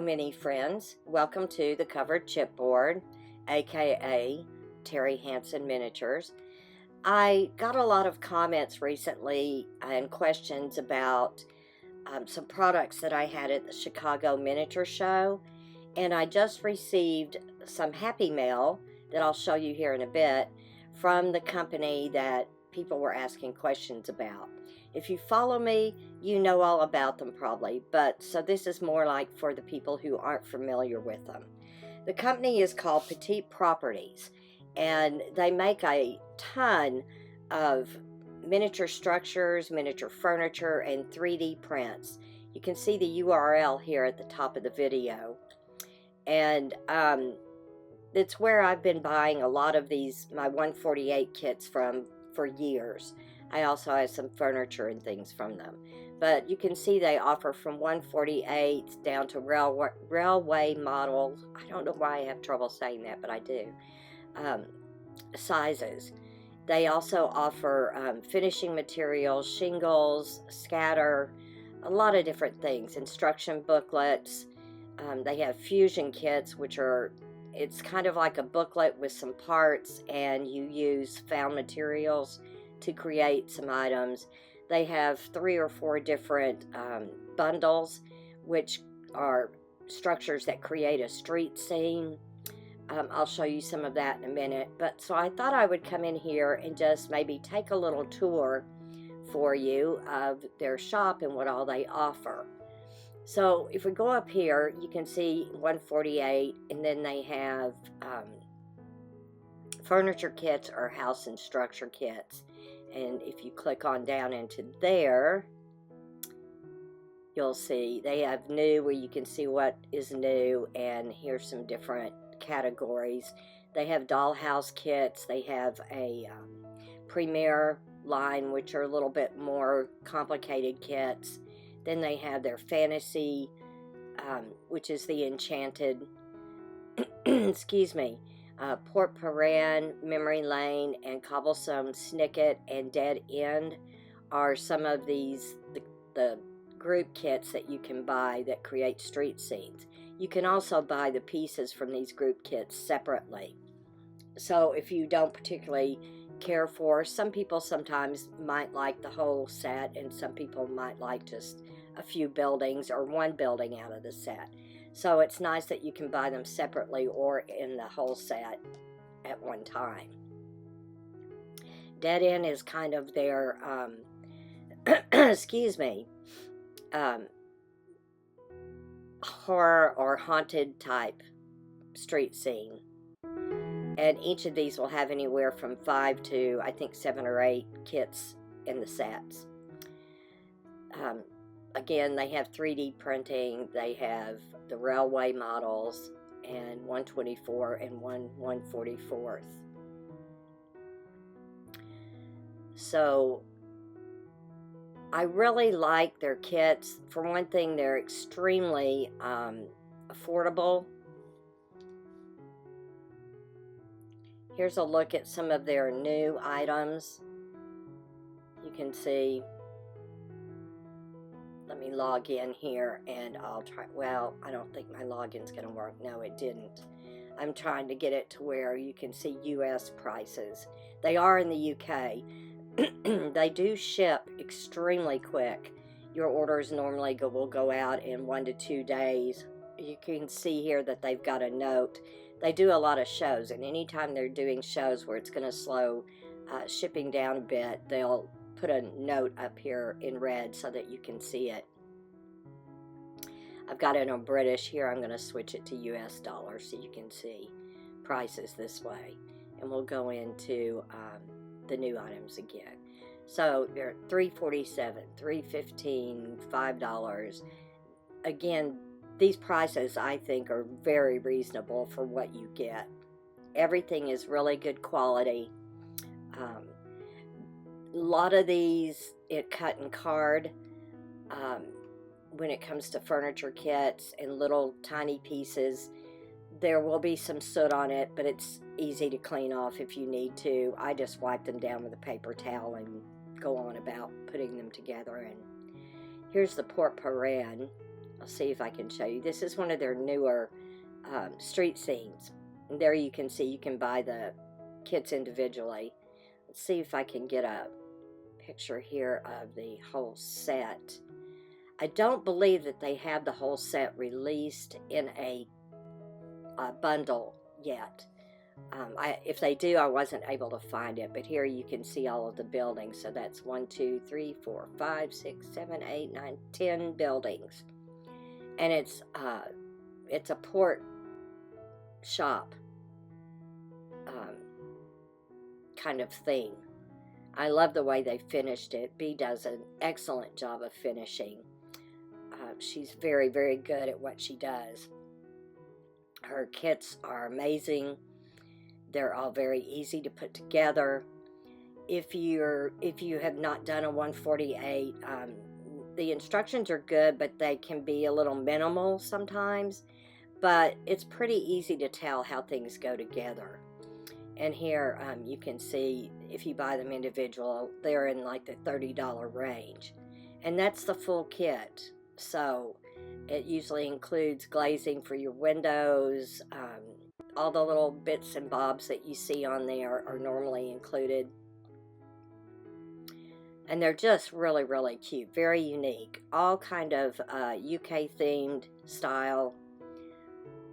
Hello, mini friends. Welcome to the Covered Chipboard, aka Teri Hanson Miniatures. I got a lot of comments recently and questions about some products that I had at the Chicago Miniature Show, and I just received some happy mail that I'll show you here in a bit from the company that people were asking questions about. If you follow me, you know all about them probably, but so this is more like for the people who aren't familiar with them. The company is called Petite Properties, and they make a ton of miniature structures, miniature furniture, and 3D prints. You can see the URL here at the top of the video, and it's where I've been buying a lot of these, my 148 kits from for years. I also have some furniture and things from them. But you can see they offer from 148 down to railway model. I don't know why I have trouble saying that, but I do. Sizes. They also offer finishing materials, shingles, scatter, a lot of different things. Instruction booklets. They have fusion kits, which are, it's kind of like a booklet with some parts, and you use found materials to create some items. They have 3 or 4 different bundles, which are structures that create a street scene. I'll show you some of that in a minute. But so I thought I would come in here and just maybe take a little tour for you of their shop and what all they offer. So if we go up here, you can see 148, and then they have furniture kits or house and structure kits. And if you click on down into there, you'll see they have new, where you can see what is new, and here's some different categories. They have dollhouse kits. They have a premier line, which are a little bit more complicated kits. Then they have their fantasy, which is the enchanted, excuse me, Port Paran, Memory Lane, and Cobblestone Snicket and Dead End are some of these, the group kits that you can buy that create street scenes. You can also buy the pieces from these group kits separately. So if you don't particularly care for, some people sometimes might like the whole set, and some people might like just a few buildings or one building out of the set. So it's nice that you can buy them separately or in the whole set at one time. Dead End is kind of their, excuse me, horror or haunted type street scene. And each of these will have anywhere from 5 to, I think, 7 or 8 kits in the sets. Again, they have 3D printing, they have the railway models, and 124 and 144th. So I really like their kits. For one thing, they're extremely affordable. Here's a look at some of their new items. You can see. Let me log in here and I'll try. Well, I don't think my login's going to work. No, it didn't. I'm trying to get it to where you can see US prices. They are in the UK. They do ship extremely quick. Your orders normally will go out in 1 to 2 days. You can see here that they've got a note. They do a lot of shows, and anytime they're doing shows where it's going to slow shipping down a bit, they'll put a note up here in red so that you can see it. I've got it on British here. I'm going to switch it to US dollars so you can see prices this way. And we'll go into the new items again. So they're $3.47, $3.15, $5. Again, these prices I think are very reasonable for what you get. Everything is really good quality. A lot of these cut and card when it comes to furniture kits and little tiny pieces. There will be some soot on it, but it's easy to clean off if you need to. I just wipe them down with a paper towel and go on about putting them together. And here's the Port Paran. I'll see if I can show you. This is one of their newer street scenes. And there you can see you can buy the kits individually. Let's see if I can get a picture here of the whole set. I don't believe that they have the whole set released in a bundle yet. If they do, I wasn't able to find it, but here you can see all of the buildings. So that's 1, 2, 3, 4, 5, 6, 7, 8, 9, 10 buildings, and it's a port shop kind of thing. I love the way they finished it. Bea does an excellent job of finishing. She's very, very good at what she does. Her kits are amazing. They're all very easy to put together. If you have not done a 148, the instructions are good, but they can be a little minimal sometimes. But it's pretty easy to tell how things go together. And here you can see if you buy them individual, they're in like the $30 range. And that's the full kit. So it usually includes glazing for your windows. All the little bits and bobs that you see on there are normally included. And they're just really, really cute. Very unique. All kind of UK themed style.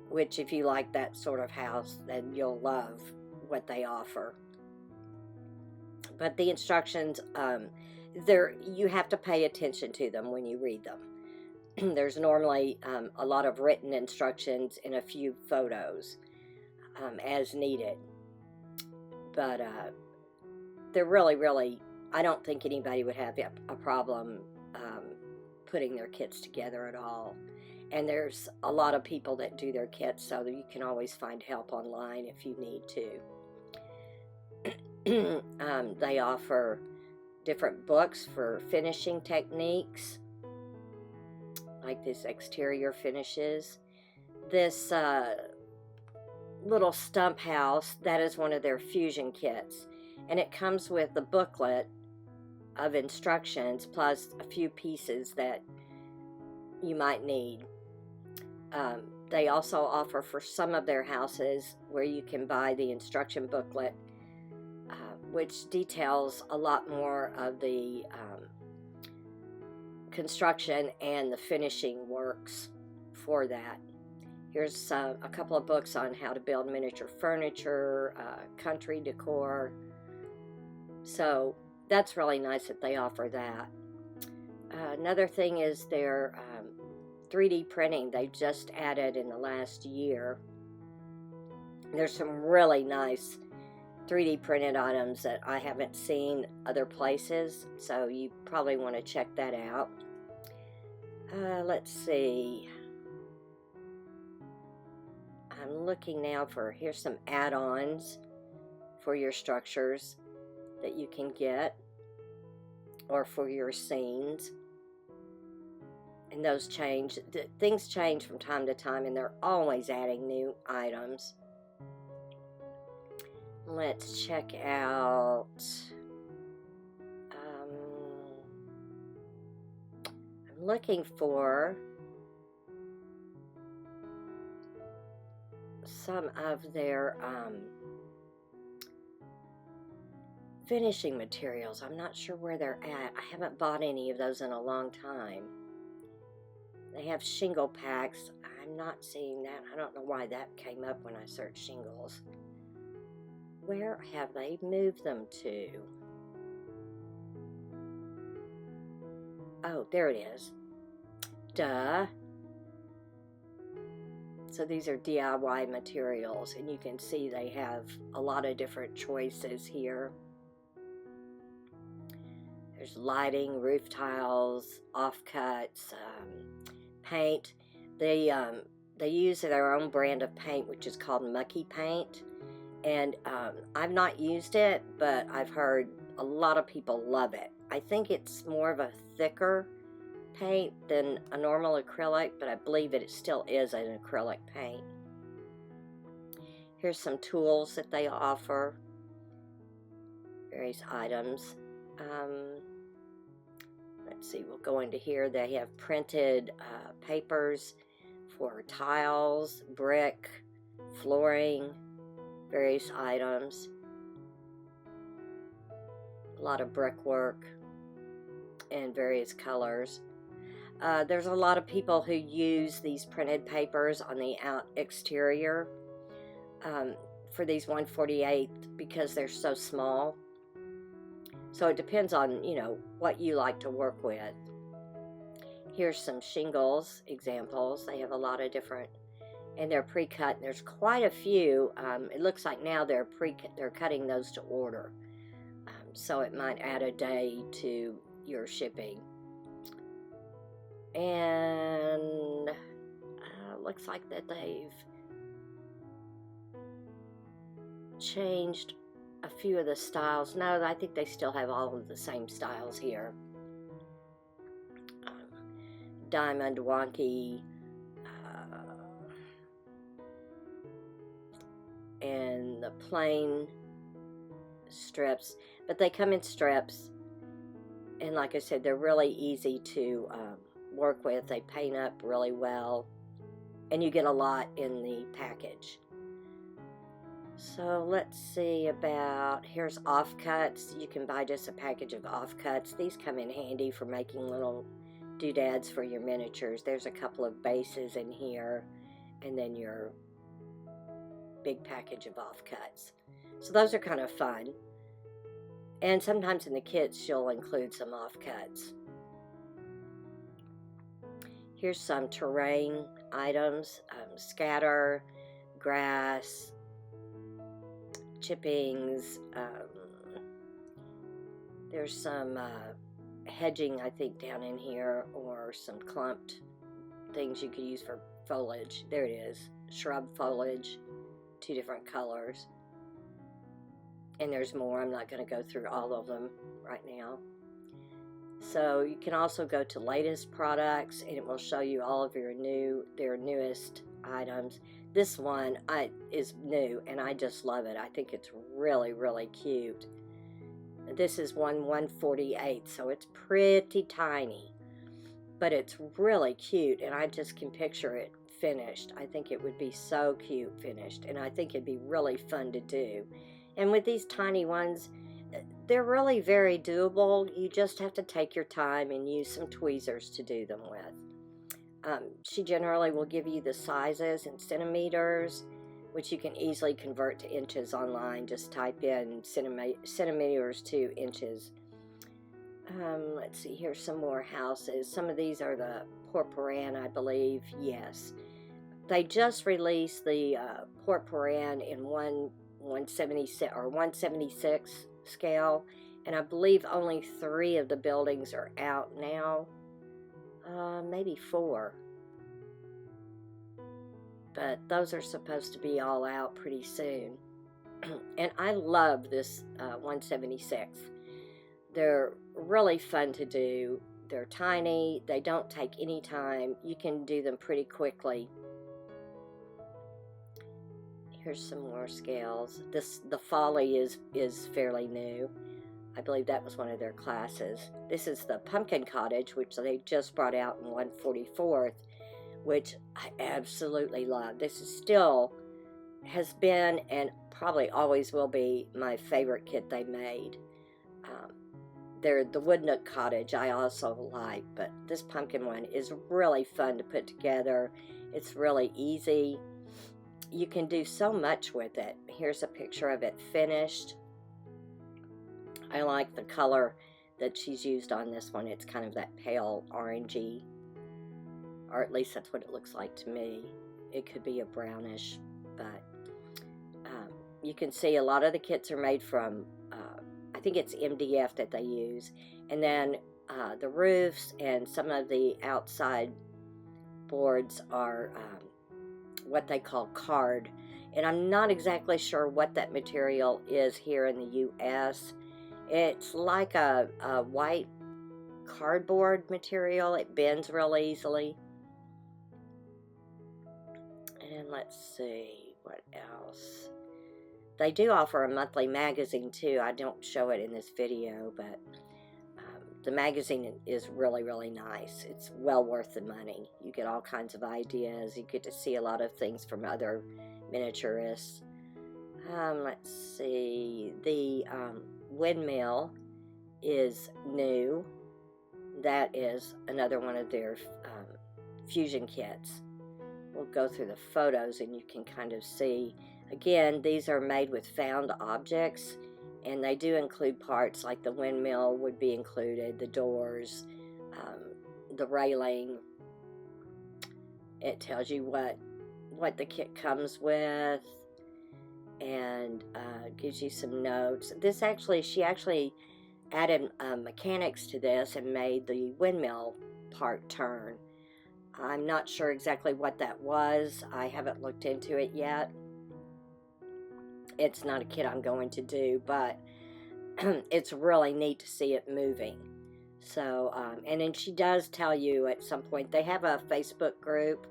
Which if you like that sort of house, then you'll love what they offer. But the instructions, you have to pay attention to them when you read them. There's normally a lot of written instructions and a few photos as needed. But they're really, really, I don't think anybody would have a problem putting their kits together at all. And there's a lot of people that do their kits, so that you can always find help online if you need to. They offer different books for finishing techniques, like this exterior finishes. This little stump house, that is one of their fusion kits. And it comes with the booklet of instructions plus a few pieces that you might need. They also offer for some of their houses where you can buy the instruction booklet, which details a lot more of the construction and the finishing works for that. Here's a couple of books on how to build miniature furniture, country decor. So that's really nice that they offer that. Another thing is their 3D printing. They just added in the last year. There's some really nice 3D printed items that I haven't seen other places, so you probably want to check that out. Let's see. I'm looking now for, here's some add-ons for your structures that you can get, or for your scenes. And those change, things change from time to time, and they're always adding new items. Let's check out, I'm looking for some of their finishing materials. I'm not sure where they're at. I haven't bought any of those in a long time. They have shingle packs. I'm not seeing that. I don't know why that came up when I searched shingles. Where have they moved them to? Oh, there it is. Duh. So these are DIY materials, and you can see they have a lot of different choices here. There's lighting, roof tiles, offcuts, paint. They use their own brand of paint, which is called Mucky Paint. And I've not used it, but I've heard a lot of people love it. I think it's more of a thicker paint than a normal acrylic, but I believe it still is an acrylic paint. Here's some tools that they offer, various items. let's see, we'll go into here. They have printed papers for tiles, brick, flooring, various items. A lot of brickwork in various colors. There's a lot of people who use these printed papers on the exterior for these 1/48 because they're so small. So it depends on, you know, what you like to work with. Here's some shingles examples. They have a lot of different, and they're pre-cut. And there's quite a few. It looks like now they're cutting those to order. So it might add a day to your shipping. And looks like that they've changed a few of the styles. No, I think they still have all of the same styles here. Diamond, wonky, and the plain strips. But they come in strips. And like I said, they're really easy to work with. They paint up really well. And you get a lot in the package. So let's see about, here's offcuts. You can buy just a package of offcuts. These come in handy for making little doodads for your miniatures. There's a couple of bases in here, and then your big package of offcuts. So those are kind of fun. And sometimes in the kits, she'll include some offcuts. Here's some terrain items, scatter, grass, chippings. There's some hedging, I think, down in here, or some clumped things you could use for foliage. There it is, shrub foliage, 2 different colors. And there's more. I'm not going to go through all of them right now. So you can also go to latest products, and it will show you all of their newest items. This one is new, and I just love it. I think it's really, really cute. This is 1/148, so it's pretty tiny, but it's really cute, and I just can picture it finished. I think it would be so cute finished, and I think it'd be really fun to do. And with these tiny ones, they're really very doable. You just have to take your time and use some tweezers to do them with. She generally will give you the sizes in centimeters, which you can easily convert to inches online. Just type in centimeters to inches. Let's see, here's some more houses. Some of these are the Port-Poran, I believe. Yes. They just released the Port-Poran in 176 or 176 scale, and I believe only 3 of the buildings are out now. Maybe 4. But those are supposed to be all out pretty soon. And I love this 176. They're really fun to do. They're tiny. They don't take any time. You can do them pretty quickly. Here's some more scales. The Folly is fairly new. I believe that was one of their classes. This is the Pumpkin Cottage, which they just brought out in 1/44, which I absolutely love. This is still has been and probably always will be my favorite kit they made. The Wood Nook Cottage I also like, but this pumpkin one is really fun to put together. It's really easy. You can do so much with it. Here's a picture of it finished. I like the color that she's used on this one. It's kind of that pale orangey, or at least that's what it looks like to me. It could be a brownish, but you can see a lot of the kits are made from, I think it's MDF that they use. And then the roofs and some of the outside boards are what they call card. And I'm not exactly sure what that material is here in the U.S. It's like a white cardboard material. It bends real easily. And let's see, what else? They do offer a monthly magazine too. I don't show it in this video, but the magazine is really, really nice. It's well worth the money. You get all kinds of ideas. You get to see a lot of things from other miniaturists. Let's see. The windmill is new. That is another one of their fusion kits. We'll go through the photos and you can kind of see. Again, these are made with found objects, and they do include parts like the windmill would be included, the doors, the railing. It tells you what the kit comes with, and gives you some notes. She actually added mechanics to this and made the windmill part turn. I'm not sure exactly what that was. I haven't looked into it yet. It's not a kit I'm going to do, but it's really neat to see it moving. So, and then she does tell you at some point, they have a Facebook group,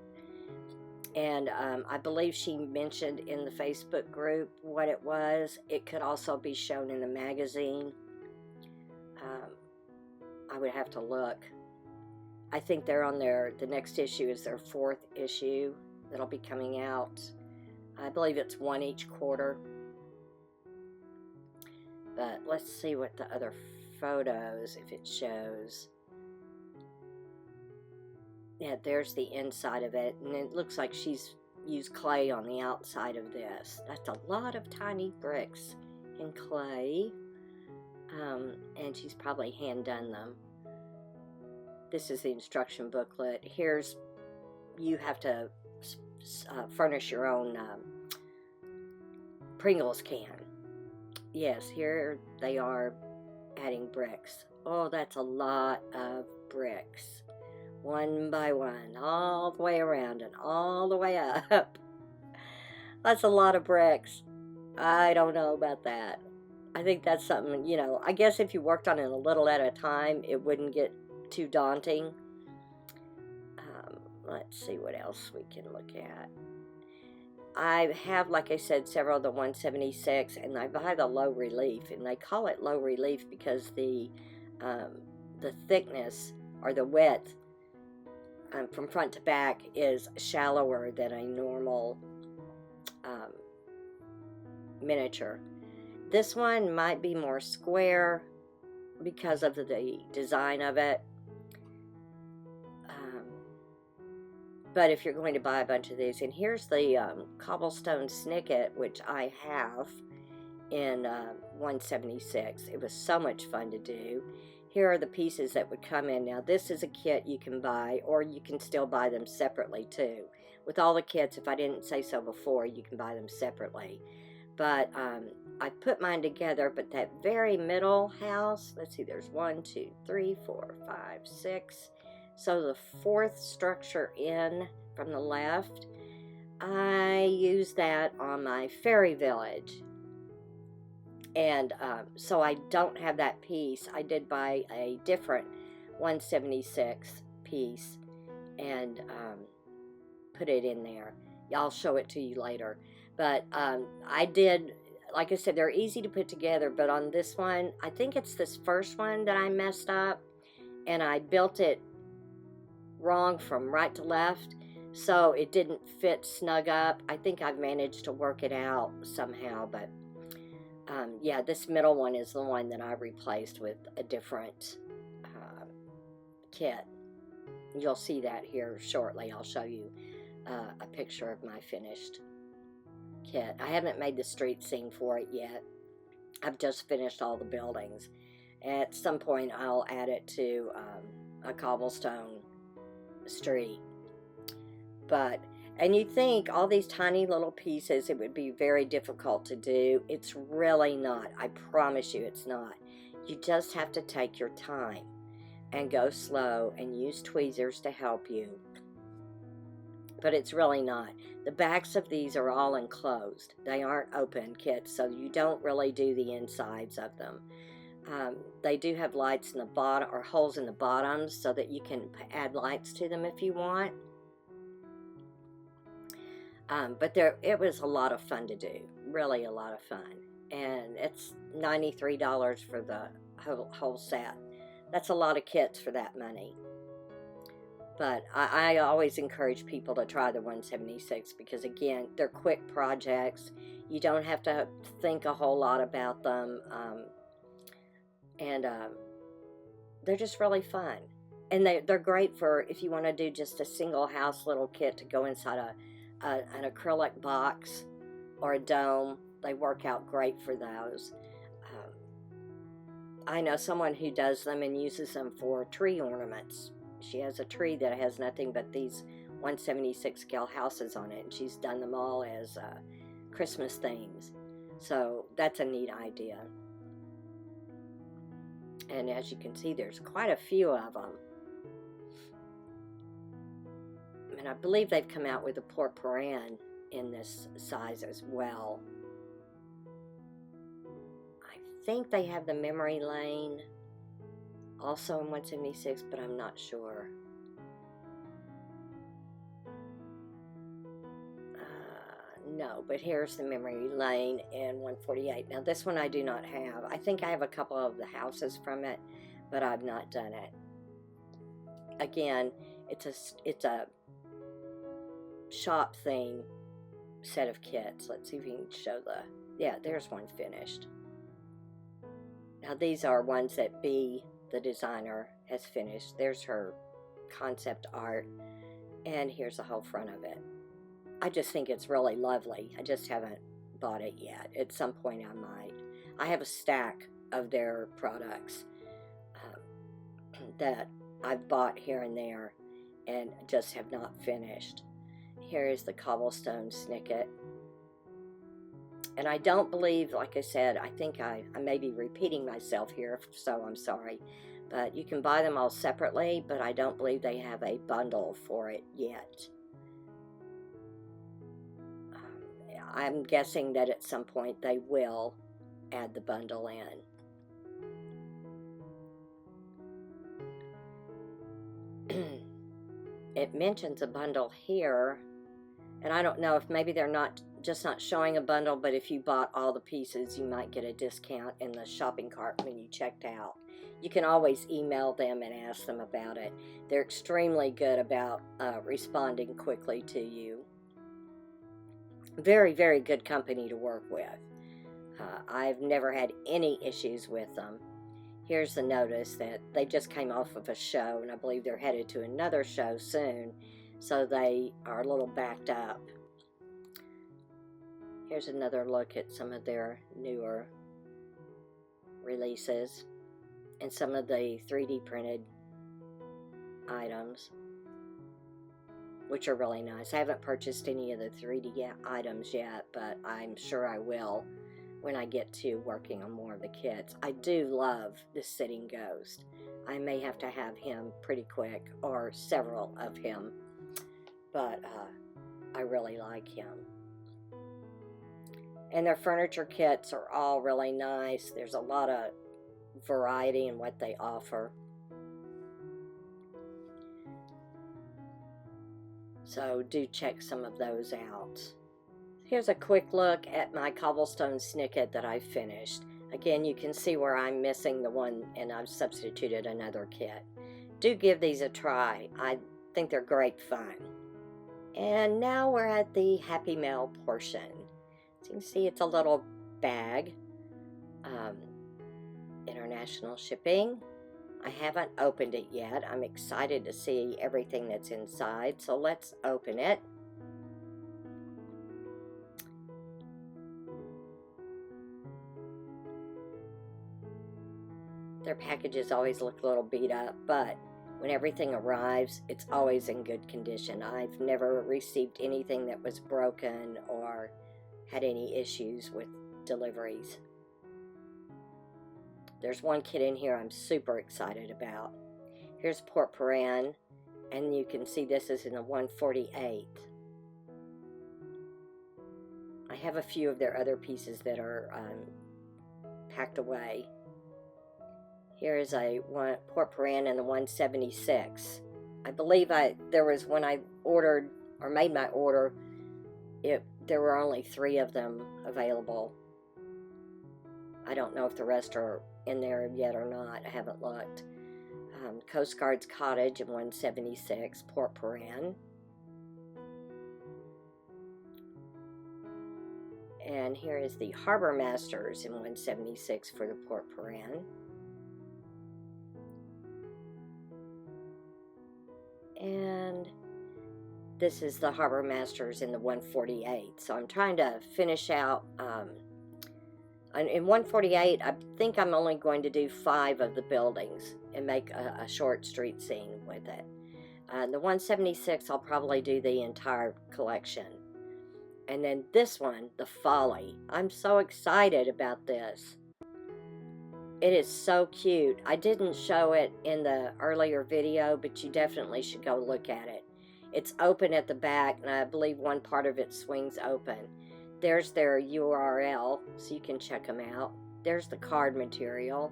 and I believe she mentioned in the Facebook group what it was. It could also be shown in the magazine. I would have to look. I think they're on the next issue is their 4th issue that'll be coming out. I believe it's one each quarter. But let's see what the other photos, if it shows. Yeah, there's the inside of it, and it looks like she's used clay on the outside of this. That's a lot of tiny bricks in clay, and she's probably hand done them. This is the instruction booklet. You have to furnish your own Pringles can. Yes, here they are adding bricks. Oh, that's a lot of bricks. One by one, all the way around and all the way up. That's a lot of bricks. I don't know about that. I think that's something, I guess if you worked on it a little at a time, it wouldn't get too daunting. Let's see what else we can look at. I have, like I said, several of the 176, and I buy the low relief, and they call it low relief because the thickness or the width from front to back is shallower than a normal miniature. This one might be more square because of the design of it. But if you're going to buy a bunch of these, and here's the cobblestone snicket, which I have in 176. It was so much fun to do. Here are the pieces that would come in. Now, this is a kit you can buy, or you can still buy them separately too. With all the kits, if I didn't say so before, you can buy them separately. But I put mine together, but that very middle house, let's see, there's 1, 2, 3, 4, 5, 6. So the 4th structure in from the left, I use that on my fairy village. And so I don't have that piece. I did buy a different 176 piece and put it in there. I'll show it to you later. But I did, like I said, they're easy to put together. But on this one, I think it's this first one that I messed up. And I built it wrong from right to left, so it didn't fit snug up. I think I've managed to work it out somehow, but yeah, this middle one is the one that I replaced with a different kit. You'll see that here shortly. I'll show you a picture of my finished kit. I haven't made the street scene for it yet. I've just finished all the buildings. At some point I'll add it to a cobblestone street. And you'd think all these tiny little pieces, it would be very difficult to do. It's really not. I promise you it's not. You just have to take your time and go slow and use tweezers to help you. But it's really not. The backs of these are all enclosed. They aren't open kits, so you don't really do the insides of them. They do have lights in the bottom, or holes in the bottoms, so that you can add lights to them if you want. But it was a lot of fun to do, really a lot of fun. And it's $93 for the whole set. That's a lot of kits for that money. But I always encourage people to try the 176 because, again, they're quick projects. You don't have to think a whole lot about them. And they're just really fun. And they're great for if you want to do just a single house little kit to go inside an acrylic box or a dome. They work out great for those. I know someone who does them and uses them for tree ornaments. She has a tree that has nothing but these 176 scale houses on it, and she's done them all as Christmas themes. So that's a neat idea. And as you can see, there's quite a few of them. And I believe they've come out with a port-pour-in in this size as well. I think they have the memory lane also in 176, but I'm not sure. No, but here's the memory lane in 148. Now this one I do not have. I think I have a couple of the houses from it, but I've not done it. Again, it's a shop theme set of kits. Let's see if we can show yeah, there's one finished. Now these are ones that B, the designer, has finished. There's her concept art, and here's the whole front of it. I just think it's really lovely. I just haven't bought it yet. At some point I might. I have a stack of their products that I've bought here and there and just have not finished. Here is the cobblestone snicket. And I don't believe, like I said, I think I may be repeating myself here, so I'm sorry. But you can buy them all separately, but I don't believe they have a bundle for it yet. I'm guessing that at some point they will add the bundle in. It mentions a bundle here, and I don't know if maybe they're not showing a bundle, but if you bought all the pieces, you might get a discount in the shopping cart when you checked out. You can always email them and ask them about it. They're extremely good about responding quickly to you. Very, very good company to work with. I've never had any issues with them. Here's the notice that they just came off of a show, and I believe they're headed to another show soon, so they are a little backed up. Here's another look at some of their newer releases and some of the 3D printed items, which are really nice. I haven't purchased any of the 3D items yet, but I'm sure I will when I get to working on more of the kits. I do love the sitting ghost. I may have to have him pretty quick, or several of him, but I really like him. And their furniture kits are all really nice. There's a lot of variety in what they offer. So do check some of those out. Here's a quick look at my cobblestone snicket that I finished. Again, you can see where I'm missing the one and I've substituted another kit. Do give these a try. I think they're great fun. And now we're at the Happy Mail portion. So you can see it's a little bag. International shipping. I haven't opened it yet. I'm excited to see everything that's inside, so let's open it. Their packages always look a little beat up, but when everything arrives, it's always in good condition. I've never received anything that was broken or had any issues with deliveries. There's one kit in here I'm super excited about. Here's port-pour-in, and you can see this is in the 148. I have a few of their other pieces that are packed away. Here is a port-pour-in in the 176. I believe there was, when I ordered or made my order, there were only 3 of them available. I don't know if the rest are in there yet or not. I haven't looked. Coast Guard's Cottage in 176, Port Paran. And here is the Harbor Masters in 176 for the Port Paran. And this is the Harbor Masters in the 148. So I'm trying to finish out. In 148, I think I'm only going to do 5 of the buildings and make a short street scene with it. The 176, I'll probably do the entire collection. And then this one, the Folly. I'm so excited about this. It is so cute. I didn't show it in the earlier video, but you definitely should go look at it. It's open at the back, and I believe one part of it swings open. There's their URL, so you can check them out. There's the card material.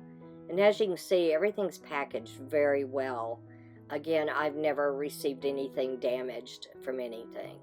And as you can see, everything's packaged very well. Again, I've never received anything damaged from anything.